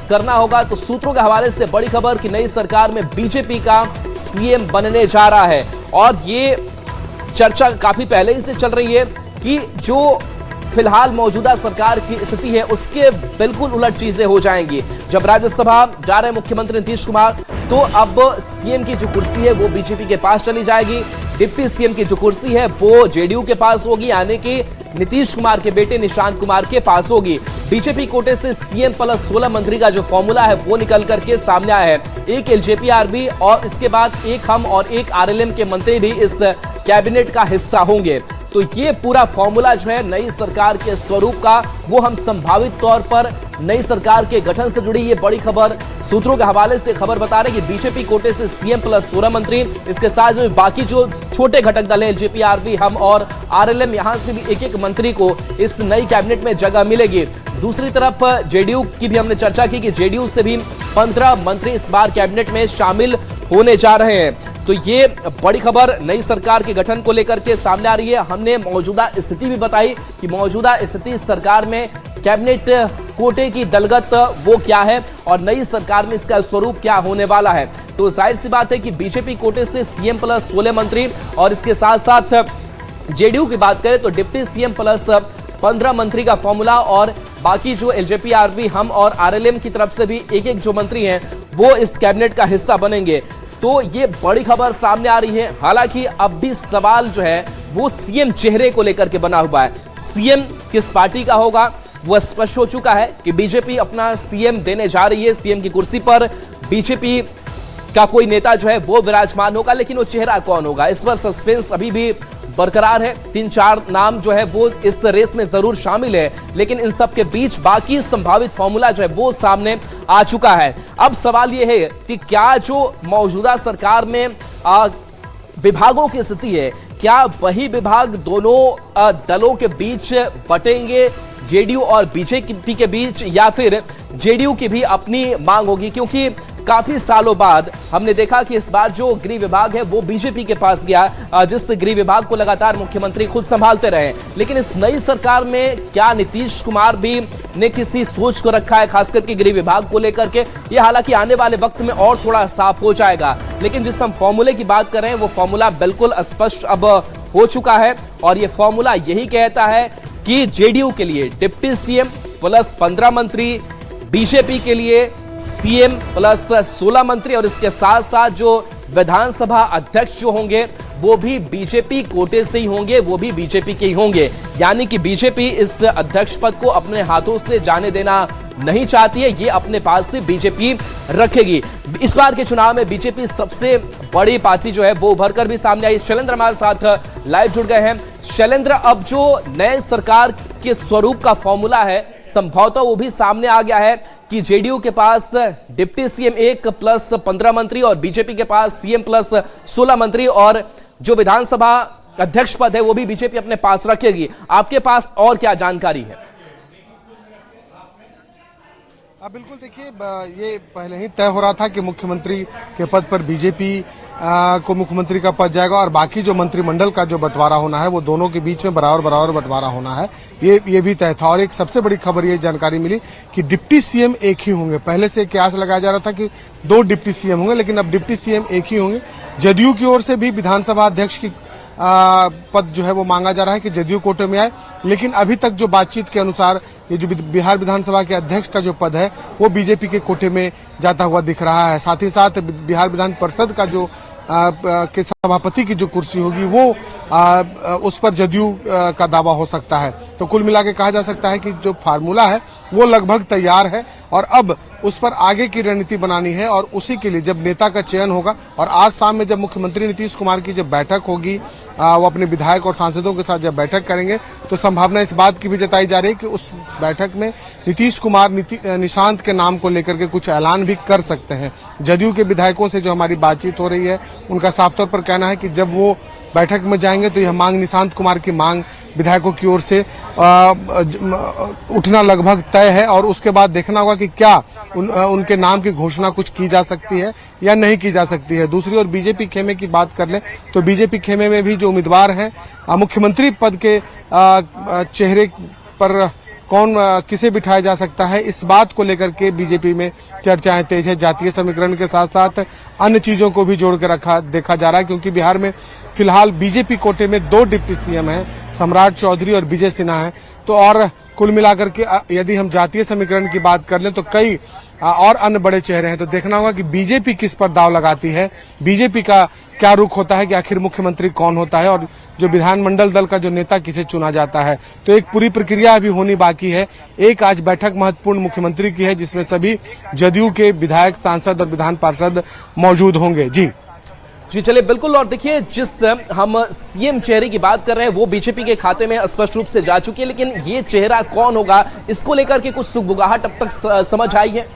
करना होगा। तो सूत्रों के हवाले से बड़ी खबर कि नई सरकार में बीजेपी का सीएम बनने जा रहा है और ये चर्चा काफी पहले ही से चल रही है कि जो फिलहाल मौजूदा सरकार की स्थिति है उसके बिल्कुल उलट चीजें हो जाएंगी। जब राज्यसभा जा रहे मुख्यमंत्री नीतीश कुमार तो अब सीएम की जो कुर्सी है वो बीजेपी के पास चली जाएगी, डिप्टी सीएम की जो कुर्सी है वो जेडीयू के पास होगी, यानी कि नीतीश कुमार के बेटे निशांत कुमार के पास होगी। बीजेपी कोटे से सीएम प्लस 16 मंत्री का जो फॉर्मूला है वो निकल करके सामने आया है। एक एलजेपी आरबी और इसके बाद एक हम और एक आरएलएम के मंत्री भी इस कैबिनेट का हिस्सा होंगे। तो ये पूरा फॉर्मूला जो है नई सरकार के स्वरूप का वो हम संभावित तौर पर नई सरकार के गठन से जुड़ी ये बड़ी खबर सूत्रों के हवाले से खबर बता रहे कि बीजेपी कोटे से सीएम प्लस 16 मंत्री, इसके साथ जो बाकी जो छोटे घटक दल हैं एलजेपी आरबी हम और आरएलएम, यहां से भी एक एक मंत्री को इस नई कैबिनेट में जगह मिलेगी। दूसरी तरफ जेडीयू की भी हमने चर्चा की कि जेडीयू से भी 15 मंत्री इस बार कैबिनेट में शामिल होने जा रहे हैं। तो ये बड़ी खबर नई सरकार के गठन को लेकर के सामने आ रही है। हमने मौजूदा स्थिति भी बताई कि मौजूदा स्थिति सरकार में कैबिनेट कोटे की दलगत वो क्या है और नई सरकार में इसका स्वरूप क्या होने वाला है। तो जाहिर सी बात है कि बीजेपी कोटे से सीएम प्लस 16 मंत्री और इसके साथ साथ जेडीयू की बात करें तो डिप्टी सीएम प्लस 15 मंत्री का फॉर्मूला और बाकी जो एलजेपी आरबी हम और आरएलएम की तरफ से भी एक एक जो मंत्री हैं वो इस कैबिनेट का हिस्सा बनेंगे। तो ये बड़ी खबर सामने आ रही है। हालांकि अब भी सवाल जो है वो सीएम चेहरे को लेकर के बना हुआ है। सीएम किस पार्टी का होगा वो स्पष्ट हो चुका है कि बीजेपी अपना सीएम देने जा रही है। सीएम की कुर्सी पर बीजेपी का कोई नेता जो है वो विराजमान होगा, लेकिन वो चेहरा कौन होगा इस पर सस्पेंस अभी भी बरकरार है। 3-4 नाम जो है वो इस रेस में जरूर शामिल है, लेकिन इन सब के बीच बाकी संभावित फॉर्मूला जो है वो सामने आ चुका है। अब सवाल ये है कि क्या जो मौजूदा सरकार में विभागों की स्थिति है, क्या वही विभाग दोनों दलों के बीच बटेंगे, जेडीयू और बीजेपी के बीच, या फिर जेडीयू की भी अपनी मांग होगी? क्योंकि काफी सालों बाद हमने देखा कि इस बार जो गृह विभाग है वो बीजेपी के पास गया, जिस गृह विभाग को लगातार मुख्यमंत्री खुद संभालते रहे। लेकिन इस नई सरकार में क्या नीतीश कुमार भी ने किसी सोच को रखा है खास करके गृह विभाग को लेकर के? ये हालांकि आने वाले वक्त में और थोड़ा साफ हो जाएगा, लेकिन जिस हम फॉर्मूले की बात कर रहे हैं वो फॉर्मूला बिल्कुल स्पष्ट अब हो चुका है और ये फॉर्मूला यही कहता है कि जेडीयू के लिए डिप्टी सीएम प्लस 15 मंत्री, बीजेपी के लिए सीएम प्लस 16 मंत्री और इसके साथ साथ जो विधानसभा अध्यक्ष जो होंगे वो भी बीजेपी कोटे से ही होंगे, वो भी बीजेपी के ही होंगे। यानी कि बीजेपी इस अध्यक्ष पद को अपने हाथों से जाने देना नहीं चाहती है, ये अपने पास से बीजेपी रखेगी। इस बार के चुनाव में बीजेपी सबसे बड़ी पार्टी जो है वो उभर कर भी सामने आई। शैलेंद्र हमारे साथ लाइव जुड़ गए हैं। शैलेंद्र, अब जो नए सरकार के स्वरूप का फॉर्मूला है संभवतः वो भी सामने आ गया है कि जेडीयू के पास डिप्टी सीएम 1 प्लस 15 मंत्री और बीजेपी के पास सीएम प्लस 16 मंत्री और जो विधानसभा अध्यक्ष पद है वो भी बीजेपी अपने पास रखेगी। आपके पास और क्या जानकारी है? बिल्कुल, देखिए ये पहले ही तय हो रहा था कि मुख्यमंत्री के पद पर बीजेपी को मुख्यमंत्री का पद जाएगा और बाकी जो मंत्रिमंडल का जो बंटवारा होना है वो दोनों के बीच में बराबर बंटवारा होना है, ये भी तय था। और एक सबसे बड़ी खबर ये जानकारी मिली कि डिप्टी सीएम एक ही होंगे। पहले से कयास लगाया जा रहा था कि 2 डिप्टी सीएम होंगे, लेकिन अब डिप्टी सीएम एक ही होंगे। जदयू की ओर से भी विधानसभा अध्यक्ष की पद जो है वो मांगा जा रहा है कि जदयू कोटे में आए, लेकिन अभी तक जो बातचीत के अनुसार ये जो बिहार विधानसभा के अध्यक्ष का जो पद है वो बीजेपी के कोटे में जाता हुआ दिख रहा है। साथ ही साथ बिहार विधान परिषद का जो के सभापति की जो कुर्सी होगी वो उस पर जदयू का दावा हो सकता है। तो कुल मिला के कहा जा सकता है कि जो फार्मूला है वो लगभग तैयार है और अब उस पर आगे की रणनीति बनानी है और उसी के लिए जब नेता का चयन होगा और आज शाम में जब मुख्यमंत्री नीतीश कुमार की जब बैठक होगी, वो अपने विधायक और सांसदों के साथ जब बैठक करेंगे तो संभावना इस बात की भी जताई जा रही है कि उस बैठक में नीतीश कुमार निशांत के नाम को लेकर के कुछ ऐलान भी कर सकते हैं। जदयू के विधायकों से जो हमारी बातचीत हो रही है उनका साफ तौर पर कहना है कि जब वो बैठक में जाएंगे तो यह मांग निशांत कुमार की मांग विधायकों की ओर से उठना लगभग तय है और उसके बाद देखना होगा कि क्या उनके नाम की घोषणा कुछ की जा सकती है या नहीं की जा सकती है। दूसरी ओर बीजेपी खेमे की बात कर लें तो बीजेपी खेमे में भी जो उम्मीदवार हैं मुख्यमंत्री पद के चेहरे पर कौन किसे बिठाया जा सकता है, इस बात को लेकर के बीजेपी में चर्चाएं तेज है। जातीय समीकरण के साथ साथ अन्य चीजों को भी जोड़ कर देखा जा रहा है, क्योंकि बिहार में फिलहाल बीजेपी कोटे में 2 डिप्टी सीएम हैं, सम्राट चौधरी और विजय सिन्हा हैं। तो और कुल मिलाकर के यदि हम जातीय समीकरण की बात कर लें तो कई और अन्य बड़े चेहरे हैं। तो देखना होगा कि बीजेपी किस पर दाव लगाती है, बीजेपी का क्या रुख होता है कि आखिर मुख्यमंत्री कौन होता है और जो विधानमंडल दल का जो नेता किसे चुना जाता है। तो एक पूरी प्रक्रिया अभी होनी बाकी है। एक आज बैठक महत्वपूर्ण मुख्यमंत्री की है, जिसमें सभी जदयू के विधायक, सांसद और विधान पार्षद मौजूद होंगे। जी चलिए बिल्कुल। और देखिए, जिस हम सीएम चेहरे की बात कर रहे हैं वो बीजेपी के खाते में स्पष्ट रूप से जा चुकी है, लेकिन ये चेहरा कौन होगा इसको लेकर के कुछ सुगबुगाहट अब तक समझ आई है।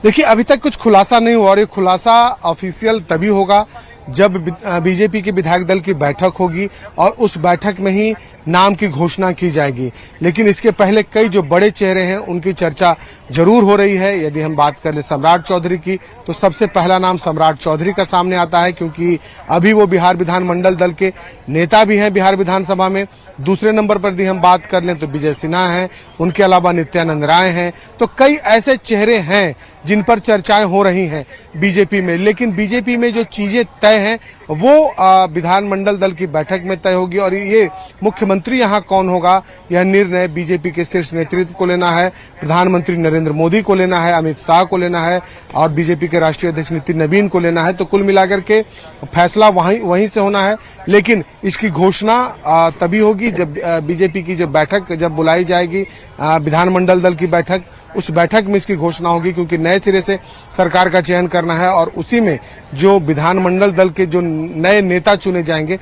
देखिए, अभी तक कुछ खुलासा नहीं हुआ और ये खुलासा ऑफिशियल तभी होगा जब बीजेपी के विधायक दल की बैठक होगी और उस बैठक में ही नाम की घोषणा की जाएगी। लेकिन इसके पहले कई जो बड़े चेहरे हैं उनकी चर्चा जरूर हो रही है। यदि हम बात कर ले सम्राट चौधरी की, तो सबसे पहला नाम सम्राट चौधरी का सामने आता है, क्योंकि अभी वो बिहार विधानमंडल दल के नेता भी हैं बिहार विधानसभा में। दूसरे नंबर पर यदि हम बात कर लें तो विजय सिन्हा हैं, उनके अलावा नित्यानंद राय हैं। तो कई ऐसे चेहरे हैं जिन पर चर्चाएं हो रही हैं बीजेपी में। लेकिन बीजेपी में जो चीजें तय हैं वो विधानमंडल दल की बैठक में तय होगी और ये मुख्यमंत्री यहाँ कौन होगा, यह निर्णय बीजेपी के शीर्ष नेतृत्व को लेना है। प्रधानमंत्री नरेंद्र मोदी को लेना है, अमित शाह को लेना है और बीजेपी के राष्ट्रीय अध्यक्ष नितिन नवीन को लेना है। तो कुल मिलाकर के फैसला वहीं से होना है। लेकिन इसकी घोषणा तभी होगी जब बीजेपी की जो बैठक जब बुलाई जाएगी, विधानमंडल दल की बैठक, उस बैठक में इसकी घोषणा होगी, क्योंकि नए सिरे से सरकार का चयन करना है और उसी में जो विधानमंडल दल के जो नए नेता चुने जाएंगे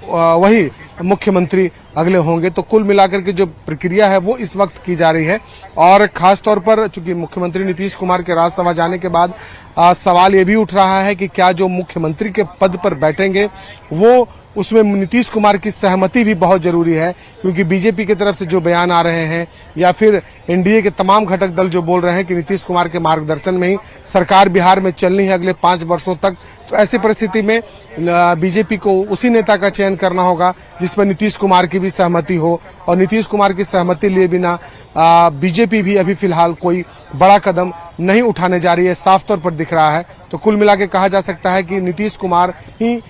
वही मुख्यमंत्री अगले होंगे। तो कुल मिलाकर के जो प्रक्रिया है वो इस वक्त की जा रही है और खास तौर पर चूंकि मुख्यमंत्री नीतीश कुमार के राज्यसभा जाने के बाद सवाल ये भी उठ रहा है कि क्या जो मुख्यमंत्री के पद पर बैठेंगे वो उसमें नीतीश कुमार की सहमति भी बहुत जरूरी है, क्योंकि बीजेपी की तरफ से जो बयान आ रहे हैं या फिर एनडीए के तमाम घटक दल जो बोल रहे हैं कि नीतीश कुमार के मार्गदर्शन में ही सरकार बिहार में चलनी है अगले 5 वर्षों तक। तो ऐसी परिस्थिति में बीजेपी को उसी नेता का चयन करना होगा जिसमें नीतीश कुमार की भी सहमति हो और नीतीश कुमार की सहमति लिए बिना बीजेपी भी अभी फिलहाल कोई बड़ा कदम नहीं उठाने जा रही है, साफ तौर पर दिख रहा है। तो कुल मिला के कहा जा सकता है कि नीतीश कुमार ही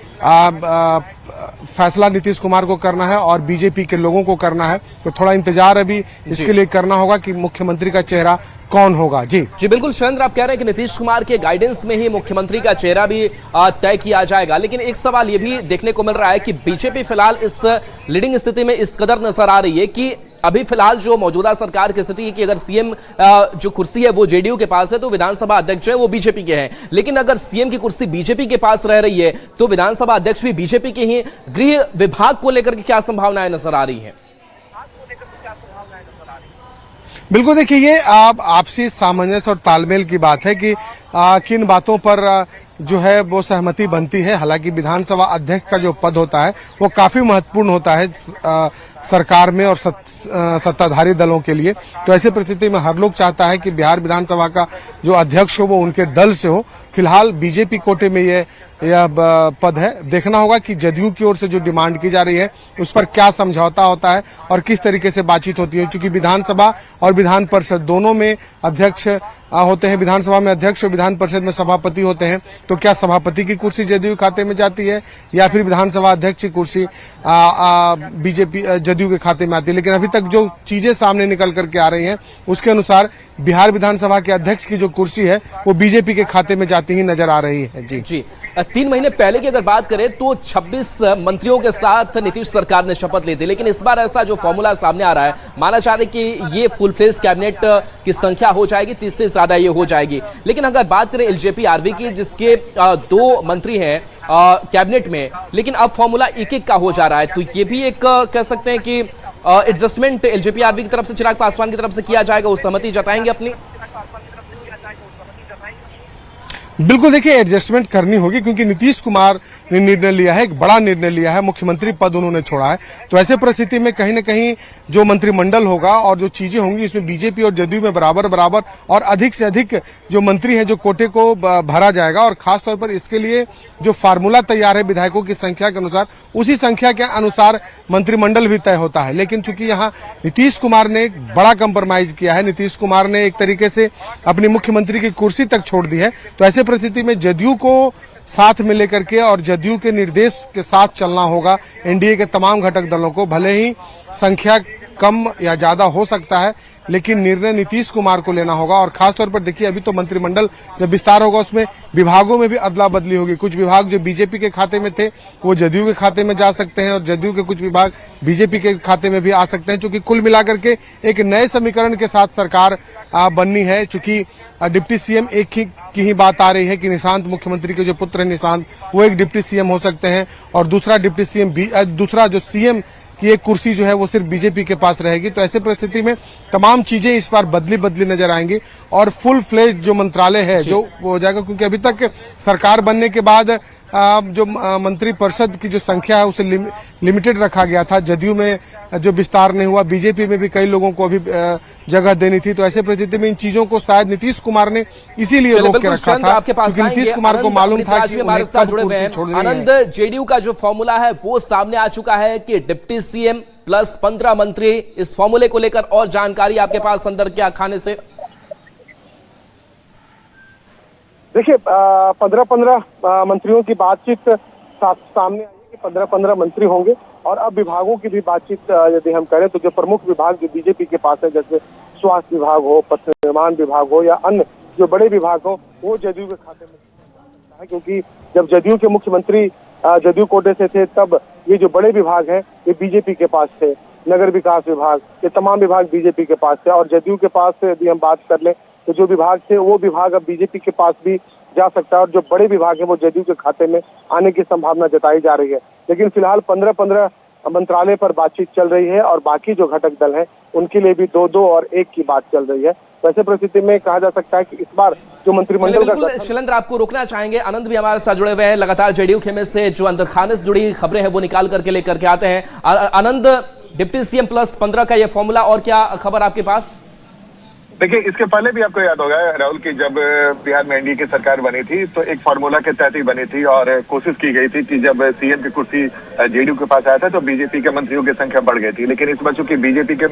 फैसला नीतीश कुमार को करना है और बीजेपी के लोगों को करना है। तो थोड़ा इंतजार अभी इसके लिए करना होगा कि मुख्यमंत्री का चेहरा कौन होगा। जी बिल्कुल सुरेंद्र, आप कह रहे हैं कि नीतीश कुमार के गाइडेंस में ही मुख्यमंत्री का चेहरा भी तय किया जाएगा। लेकिन एक सवाल ये भी देखने को मिल रहा है कि बीजेपी फिलहाल इस लीडिंग स्थिति में इस कदर नजर आ रही है कि अभी फिलहाल जो मौजूदा सरकार की स्थिति है कि अगर सीएम जो कुर्सी है वो जेडीयू के पास है तो विधानसभा अध्यक्ष है वो बीजेपी के हैं। लेकिन अगर सीएम की कुर्सी बीजेपी के पास रह रही है तो विधानसभा अध्यक्ष भी बीजेपी के ही। गृह विभाग को लेकर के क्या संभावनाएं नजर आ रही हैं? बिल्कुल, देखिए ये आपसी सामंजस्य और तालमेल की बात है कि किन बातों पर जो है वो सहमति बनती है। हालांकि विधानसभा अध्यक्ष का जो पद होता है वो काफी महत्वपूर्ण होता है सरकार में और सत्ताधारी दलों के लिए। तो ऐसी परिस्थिति में हर लोग चाहता है कि बिहार विधानसभा का जो अध्यक्ष हो वो उनके दल से हो। फिलहाल बीजेपी कोटे में यह पद है। देखना होगा कि जदयू की ओर से जो डिमांड की जा रही है उस पर क्या समझौता होता है और किस तरीके से बातचीत होती है, क्योंकि विधानसभा और विधान परिषद दोनों में अध्यक्ष होते हैं। विधानसभा में अध्यक्ष और विधान परिषद में सभापति होते हैं। तो क्या सभापति की कुर्सी जदयू खाते में जाती है या फिर विधानसभा अध्यक्ष की कुर्सी बीजेपी जदयू के खाते में आती है? लेकिन अभी तक जो चीजें सामने निकल करके आ रही हैं उसके अनुसार बिहार विधानसभा के अध्यक्ष की जो कुर्सी है वो बीजेपी के खाते में जाती ही नजर आ रही है। जी 3 महीने पहले की अगर बात करें तो 26 मंत्रियों के साथ नीतीश सरकार ने शपथ ली थी। लेकिन इस बार ऐसा जो फॉर्मूला सामने आ रहा है, माना जा रहा है कि ये फुल फ्लेज कैबिनेट की संख्या हो जाएगी, 30 से ज्यादा ये हो जाएगी। लेकिन अगर बात करें एलजेपी आरवी की, जिसके 2 मंत्री हैं कैबिनेट में, लेकिन अब फॉर्मूला एक का हो जा रहा है। तो ये भी एक कह सकते हैं कि एडजस्टमेंट एलजेपी आरवी की तरफ से, चिराग पासवान की तरफ से किया जाएगा, वो सहमति जताएंगे अपनी। बिल्कुल, देखिए एडजस्टमेंट करनी होगी क्योंकि नीतीश कुमार ने निर्णय लिया है, एक बड़ा निर्णय लिया है, मुख्यमंत्री पद उन्होंने छोड़ा है। तो ऐसे परिस्थिति में कहीं न कहीं जो मंत्रिमंडल होगा और जो चीजें होंगी इसमें बीजेपी और जदयू में बराबर बराबर और अधिक से अधिक जो मंत्री हैं जो कोटे को भरा जाएगा। और खासतौर पर इसके लिए जो फार्मूला तैयार है विधायकों की संख्या के अनुसार, उसी संख्या के अनुसार मंत्रिमंडल भी तय होता है। लेकिन चूंकि यहाँ नीतीश कुमार ने एक बड़ा कंप्रोमाइज किया है, नीतीश कुमार ने एक तरीके से अपनी मुख्यमंत्री की कुर्सी तक छोड़ दी है। तो ऐसे परिस्थिति में जदयू को साथ में लेकर के और जदयू के निर्देश के साथ चलना होगा एनडीए के तमाम घटक दलों को। भले ही संख्या कम या ज्यादा हो सकता है, लेकिन निर्णय नीतीश कुमार को लेना होगा। और खासतौर पर देखिए, अभी तो मंत्रिमंडल जब विस्तार होगा उसमें विभागों में भी अदला बदली होगी। कुछ विभाग जो बीजेपी के खाते में थे वो जदयू के खाते में जा सकते हैं और जदयू के कुछ विभाग बीजेपी के खाते में भी आ सकते हैं। चूंकि कुल मिलाकर के एक नए समीकरण के साथ सरकार बननी है। चूंकि डिप्टी सीएम एक की ही बात आ रही है कि निशांत, मुख्यमंत्री के जो पुत्र है निशांत, वो एक डिप्टी सीएम हो सकते हैं और दूसरा डिप्टी सीएम दूसरा जो सीएम की एक कुर्सी जो है वो सिर्फ बीजेपी के पास रहेगी। तो ऐसे परिस्थिति में तमाम चीजें इस बार बदली नजर आएंगी और फुल फ्लेज जो मंत्रालय है जो वो हो जाएगा। क्योंकि अभी तक सरकार बनने के बाद जो मंत्री परिषद की जो संख्या है उसे लिमिटेड रखा गया था। जदयू में जो विस्तार नहीं हुआ, बीजेपी में भी कई लोगों को अभी जगह देनी थी। तो ऐसे परिस्थिति में इन चीजों को शायद नीतीश कुमार ने इसीलिए रोक के रखा था क्योंकि नीतीश कुमार को मालूम था कि हमारे साथ जुड़े हुए हैं आनंद। जेडीयू का जो फॉर्मूला है वो सामने आ चुका है कि डिप्टी सीएम प्लस 15 मंत्री। इस फॉर्मूले को लेकर और जानकारी आपके पास अंदर क्या खाने से? देखिए, 15 मंत्रियों की बातचीत सामने आई है कि 15 मंत्री होंगे। और अब विभागों की भी बातचीत यदि हम करें तो जो प्रमुख विभाग जो बीजेपी के पास है, जैसे स्वास्थ्य विभाग हो, पथ निर्माण विभाग हो या अन्य जो बड़े विभाग हो, वो जदयू के खाते में है। क्योंकि जब जदयू के मुख्यमंत्री जदयू कोटे से थे तब ये जो बड़े विभाग हैं ये बीजेपी के पास थे। नगर विकास विभाग, ये तमाम विभाग बीजेपी के पास थे। और जदयू के पास यदि हम बात कर लें तो जो विभाग थे वो विभाग अब बीजेपी के पास भी जा सकता है और जो बड़े विभाग है वो जदयू के खाते में आने की संभावना जताई जा रही है। लेकिन फिलहाल 15 मंत्रालय पर बातचीत चल रही है और बाकी जो घटक दल हैं उनके लिए भी 2 और 1 की बात चल रही है। वैसे परिस्थिति में कहा जा सकता है कि इस बार जो मंत्रिमंडल का शैलेंद्र, आपको रोकना चाहेंगे, आनंद भी हमारे साथ जुड़े हुए हैं। लगातार जेडीयू खेमे से जो अंदर खाने से जुड़ी खबरें हैं वो निकाल करके लेकर के आते हैं। आनंद, डिप्टी सीएम प्लस 15 का ये फॉर्मूला और क्या खबर आपके पास? देखिए, इसके पहले भी आपको याद होगा राहुल की जब बिहार में एनडीए की सरकार बनी थी तो एक फार्मूला के तहत ही बनी थी और कोशिश की गई थी कि जब सीएम की कुर्सी जेडीयू के पास आया था तो बीजेपी के मंत्रियों की संख्या बढ़ गई थी। लेकिन इस बार चूंकि बीजेपी के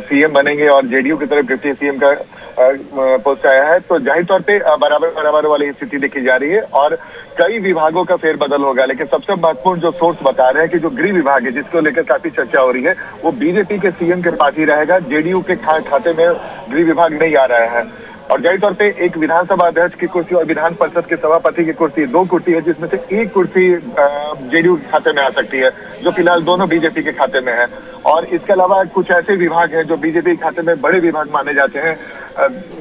सीएम बनेंगे और जेडीयू की तरफ डिप्टी सीएम का पोस्ट आया है तो जाहिर तौर पे बराबर वाली स्थिति देखी जा रही है और कई विभागों का फेरबदल होगा। लेकिन सबसे महत्वपूर्ण जो सोर्स बता रहे हैं कि जो गृह विभाग है जिसको लेकर काफी चर्चा हो रही है वो बीजेपी के सीएम के पास ही रहेगा। जेडीयू के खाते में गृह विभाग नहीं आ रहा है। और जाहिर तौर पे एक विधानसभा अध्यक्ष की कुर्सी और विधान परिषद के सभापति की कुर्सी, 2 कुर्सी है जिसमें से एक कुर्सी जेडीयू के खाते में आ सकती है, जो फिलहाल दोनों बीजेपी के खाते में है। और इसके अलावा कुछ ऐसे विभाग हैं जो बीजेपी के खाते में बड़े विभाग माने जाते हैं,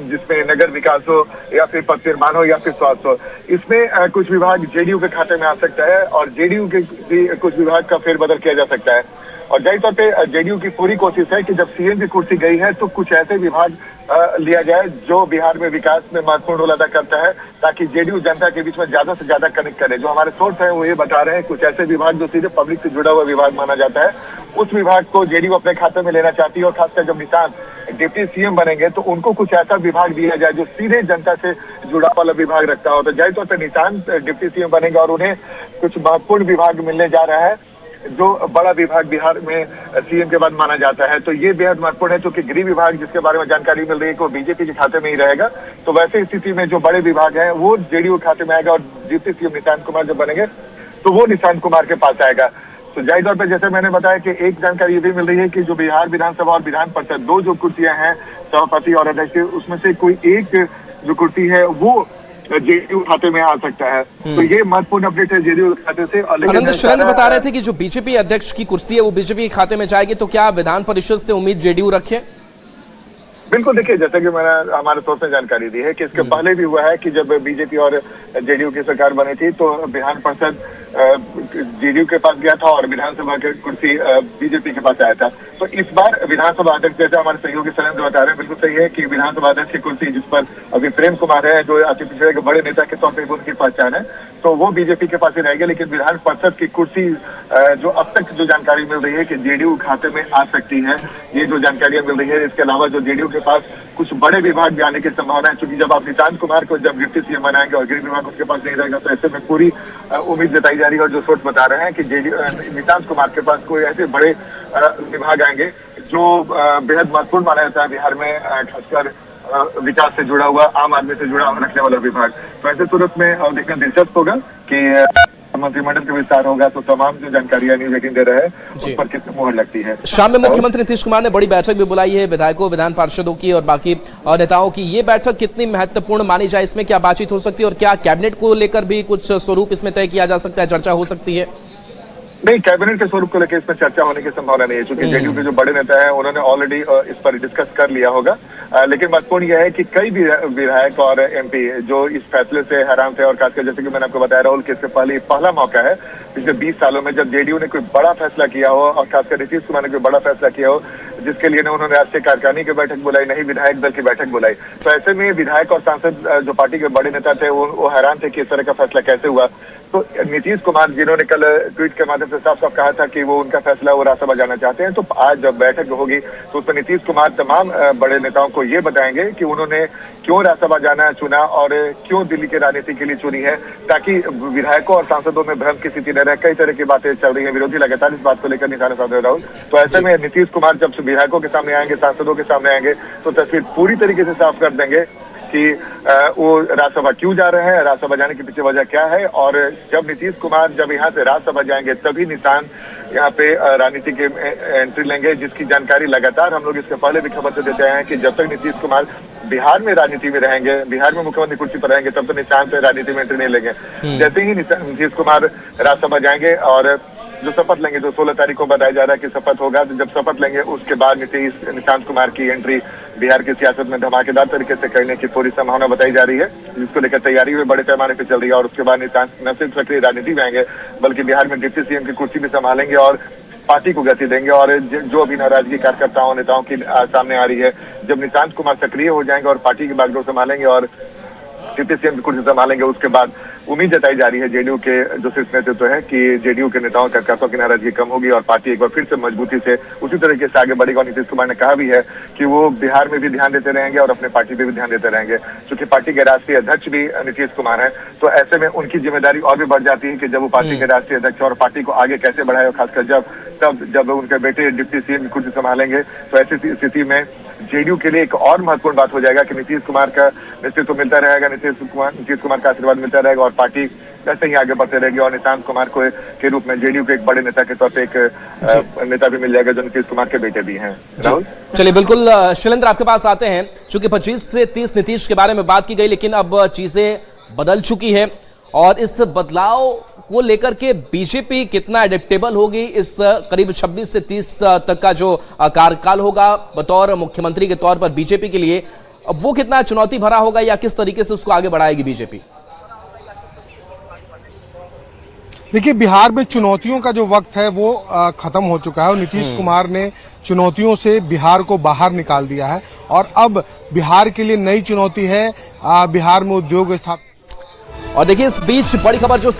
जिसमें नगर विकास हो या फिर पथ निर्माण हो या फिर स्वास्थ्य हो। इसमें कुछ विभाग जेडीयू के खाते में आ सकता है और जेडीयू के भी कुछ विभाग का फेरबदल किया जा सकता है। और जाहिर तौर पे जेडीयू की पूरी कोशिश है कि जब सीएम की कुर्सी गई है तो कुछ ऐसे विभाग लिया जाए जो बिहार में विकास में महत्वपूर्ण रोल अदा करता है, ताकि जेडीयू जनता के बीच में ज्यादा से ज्यादा कनेक्ट करे। जो हमारे सोर्स है वो ये बता रहे हैं कुछ ऐसे विभाग जो सीधे पब्लिक से जुड़ा हुआ विभाग माना जाता है, उस विभाग को जेडीयू अपने खाते में लेना चाहती है। और खासकर जब निशान डिप्टी सीएम बनेंगे तो उनको कुछ ऐसा विभाग दिया जाए जो सीधे जनता से जुड़ा वाला विभाग रखता हो। तो जाहिर तौर पर निशान डिप्टी सीएम बनेंगे और उन्हें कुछ महत्वपूर्ण विभाग मिलने जा रहा है जो बड़ा विभाग बिहार में सीएम के बाद माना जाता है। तो ये बेहद महत्वपूर्ण है क्योंकि गृह विभाग जिसके बारे में जानकारी मिल रही है कि वो बीजेपी के खाते में ही रहेगा। तो वैसे स्थिति में जो बड़े विभाग हैं वो जेडीयू खाते में आएगा और डिप्टी सीएम निशांत कुमार जब बनेंगे तो वो निशांत कुमार के पास आएगा। तो जाहिर तौर पर जैसे मैंने बताया कि एक जानकारी ये भी मिल रही है कि जो बिहार विधानसभा और विधान परिषद 2 जो कुर्सियां हैं सभापति और अध्यक्ष, उसमें से कोई एक जो कुर्सी है वो जेडीयू खाते में आ सकता है। तो ये महत्वपूर्ण अपडेट है जेडीयू खाते से। आनंद, शैलेंद्र बता रहे थे कि जो बीजेपी अध्यक्ष की कुर्सी है वो बीजेपी के खाते में जाएगी, तो क्या विधान परिषद से उम्मीद जेडीयू रखे? बिल्कुल, देखिए जैसा कि मैंने हमारे सोर्स ने जानकारी दी है कि इसके पहले भी हुआ है कि जब बीजेपी और जेडीयू की सरकार बनी थी तो विधान परिषद जेडीयू के पास गया था और विधानसभा की कुर्सी बीजेपी के पास आया था। तो इस बार विधानसभा अध्यक्ष, जैसे हमारे सहयोगी शैलेंद्र बता रहे हैं, बिल्कुल सही है कि विधानसभा अध्यक्ष की कुर्सी जिस पर अभी प्रेम कुमार है, जो अति पिछड़े के बड़े नेता के तौर पर उनकी पहचान है, तो वो बीजेपी के पास ही रहेगी। लेकिन विधान परिषद की कुर्सी जो अब तक जो जानकारी मिल रही है कि जेडीयू खाते में आ सकती है, ये जो जानकारियां मिल रही है। इसके अलावा जो जेडीयू के पास कुछ बड़े विभाग भी आने की संभावना है, क्योंकि जब आप निशांत कुमार को जब डिप्टी सीएम बनाएंगे और गृह विभाग उसके पास नहीं रहेगा, तो ऐसे में पूरी उम्मीद जताई जा रही है और जो सोच बता रहे हैं कि निशांत कुमार के पास कोई ऐसे बड़े विभाग आएंगे जो बेहद महत्वपूर्ण माना जाता है बिहार में, खासकर विकास से जुड़ा हुआ, आम आदमी से जुड़ा हुआ रखने वाला विभाग। तो ऐसे सूरत में देखना दिलचस्प होगा कि मंत्रिमंडल का विस्तार होगा तो तमाम जो जानकारियां न्यूज 18 दे रहे हैं उस पर कितनी मोहर लगती है। शाम में मुख्यमंत्री नीतीश कुमार ने बड़ी बैठक भी बुलाई है, विधायकों, विधान पार्षदों की और बाकी नेताओं की। ये बैठक कितनी महत्वपूर्ण मानी जाए, इसमें क्या बातचीत हो सकती है और क्या कैबिनेट को लेकर भी कुछ स्वरूप इसमें तय किया जा सकता है, चर्चा हो सकती है? नहीं, कैबिनेट के स्वरूप को लेकर इसमें चर्चा होने की संभावना नहीं है, क्योंकि जेडीयू के जो बड़े नेता हैं उन्होंने ऑलरेडी इस पर डिस्कस कर लिया होगा। लेकिन महत्वपूर्ण यह है कि कई विधायक और एमपी जो इस फैसले से हैरान थे, और खासकर जैसे कि मैंने आपको बताया राहुल, कि इससे पहला मौका है पिछले 20 सालों में जब जेडीयू ने कोई बड़ा फैसला किया हो और खासकर नीतीश कुमार ने कोई बड़ा फैसला किया हो जिसके लिए उन्होंने राष्ट्रीय कार्यकारिणी की बैठक बुलाई, नहीं विधायक दल की बैठक बुलाई। तो ऐसे में विधायक और सांसद जो पार्टी के बड़े नेता थे वो हैरान थे कि इस तरह का फैसला कैसे हुआ। तो नीतीश कुमार, जिन्होंने कल ट्वीट के माध्यम से साफ साफ कहा था कि वो उनका फैसला वो राज्यसभा जाना चाहते हैं, तो आज जब बैठक होगी तो उसमें नीतीश कुमार तमाम बड़े नेताओं को ये बताएंगे कि उन्होंने क्यों राज्यसभा जाना चुना और क्यों दिल्ली की राजनीति के लिए चुनी है, ताकि विधायकों और सांसदों में भ्रम की स्थिति न रहे। कई तरह की बातें चल रही है, विरोधी लगातार इस बात को लेकर निशाना साध रहे राहुल। तो ऐसे में नीतीश कुमार जब विधायकों के सामने आएंगे, सांसदों के सामने आएंगे, तो तस्वीर पूरी तरीके से साफ कर देंगे कि वो राज्यसभा क्यों जा रहे हैं, राज्यसभा जाने के पीछे वजह क्या है। और जब नीतीश कुमार जब यहाँ से राज्यसभा जाएंगे तभी निशान यहाँ पे राजनीति के एंट्री लेंगे, जिसकी जानकारी लगातार हम लोग इसके पहले भी खबर से देते हैं कि जब तक नीतीश कुमार बिहार में राजनीति में रहेंगे, बिहार में मुख्यमंत्री कुर्सी पर रहेंगे, तब तो निशान से राजनीति में एंट्री नहीं लेंगे। जैसे ही नीतीश कुमार राज्यसभा जाएंगे और जो शपथ लेंगे, जो 16 तारीख को बताया जा रहा है कि शपथ होगा, तो जब शपथ लेंगे उसके बाद निशांत कुमार की एंट्री बिहार की सियासत में धमाकेदार तरीके से करने की पूरी संभावना बताई जा रही है, जिसको लेकर तैयारी भी बड़े पैमाने पर चल रही है। और उसके बाद निशांत न सिर्फ सक्रिय राजनीति में आएंगे बल्कि बिहार में डिप्टी सीएम की कुर्सी भी संभालेंगे और पार्टी को गति देंगे। और जो भी नाराजगी कार्यकर्ताओं नेताओं की सामने आ रही है, जब निशांत कुमार सक्रिय हो जाएंगे और पार्टी की बागडोर संभालेंगे और डिप्टी सीएम की कुर्सी संभालेंगे, उसके बाद उम्मीद जताई जा रही है जेडीयू के जो शीर्ष नेतृत्व है कि जेडीयू के नेताओं कार्यकर्ताओं की नाराजगी कम होगी और पार्टी एक बार फिर से मजबूती से उसी तरीके से आगे बढ़ेगा। नीतीश कुमार ने कहा भी है कि वो बिहार में भी ध्यान देते रहेंगे और अपने पार्टी पे भी ध्यान देते रहेंगे, क्योंकि पार्टी के राष्ट्रीय अध्यक्ष भी नीतीश कुमार है। तो ऐसे में उनकी जिम्मेदारी और भी बढ़ जाती है कि जब वो पार्टी के राष्ट्रीय अध्यक्ष और पार्टी को आगे कैसे बढ़ाए, खासकर जब उनके बेटे डिप्टी सीएम की कुर्सी संभालेंगे, तो ऐसी स्थिति में जेडीयू के लिए एक और महत्वपूर्ण बात हो जाएगा कि नीतीश कुमार का नेतृत्व मिलता रहेगा, नीतीश कुमार का आशीर्वाद मिलता रहेगा और पार्टी ऐसे ही आगे बढ़ते रहेगी। और निशांत कुमार को के रूप में जेडीयू के एक बड़े नेता के तौर पे एक नेता भी मिल जाएगा जो नीतीश कुमार के बेटे भी हैं। राहुल, चलिए बिल्कुल शैलेंद्र आपके पास आते हैं। चूंकि 25 से 30 नीतीश के बारे में बात की गई, लेकिन अब चीजें बदल चुकी है और इस बदलाव को लेकर के बीजेपी कितना एडेप्टेबल होगी, इस करीब 26 से 30 तक का जो कार्यकाल होगा बतौर मुख्यमंत्री के तौर पर बीजेपी के लिए, वो कितना चुनौती भरा होगा या किस तरीके से उसको आगे बढ़ाएगी बीजेपी? देखिए, बिहार में चुनौतियों का जो वक्त है वो खत्म हो चुका है और नीतीश कुमार ने चुनौतियों से बिहार को बाहर निकाल दिया है और अब बिहार के लिए नई चुनौती है बिहार में उद्योग स्थापित। और देखिए, इस बीच बड़ी खबर जो